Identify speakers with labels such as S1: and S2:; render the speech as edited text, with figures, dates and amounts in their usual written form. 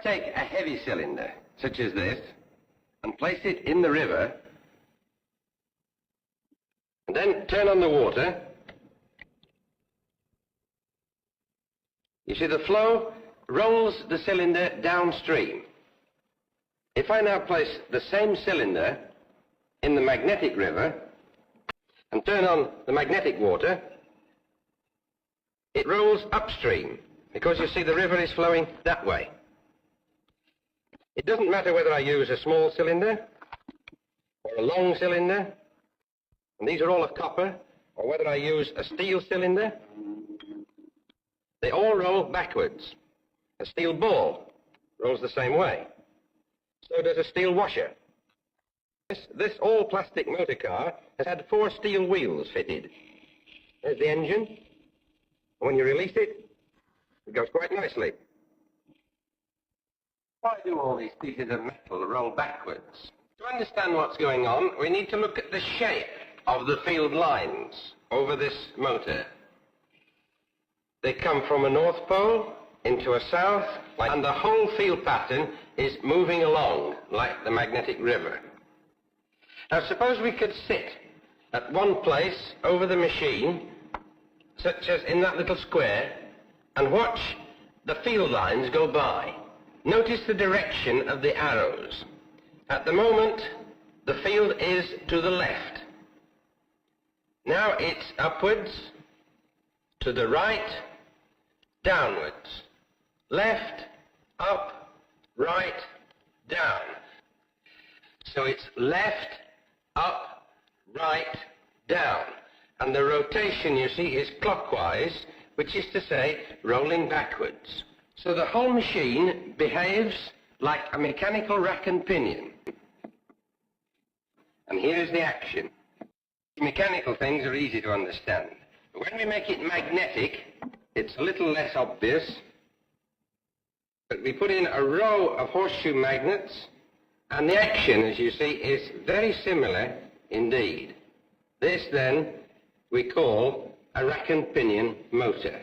S1: Take a heavy cylinder, such as this, and place it in the river, and then turn on the water, you see the flow rolls the cylinder downstream. If I now place the same cylinder in the magnetic river and turn on the magnetic water, it rolls upstream, because you see the river is flowing that way. It doesn't matter whether I use a small cylinder or a long cylinder, and these are all of copper, or whether I use a steel cylinder, they all roll backwards. A steel ball rolls the same way. So does a steel washer. This all-plastic motor car has had 4 steel wheels fitted. There's the engine. When you release it, it goes quite nicely. Why do all these pieces of metal roll backwards? To understand what's going on, we need to look at the shape of the field lines over this motor. They come from a north pole into a south, and the whole field pattern is moving along like the magnetic river. Now suppose we could sit at one place over the machine, such as in that little square, and watch the field lines go by. Notice the direction of the arrows. At the moment, the field is to the left. Now it's upwards, to the right, downwards, left, up, right, down. So it's left, up, right, down. And the rotation, you see, is clockwise, which is to say, rolling backwards. So the whole machine behaves like a mechanical rack and pinion. And here is the action. Mechanical things are easy to understand. But when we make it magnetic, it's a little less obvious. But we put in a row of horseshoe magnets, and the action, as you see, is very similar indeed. This, then, we call a rack and pinion motor.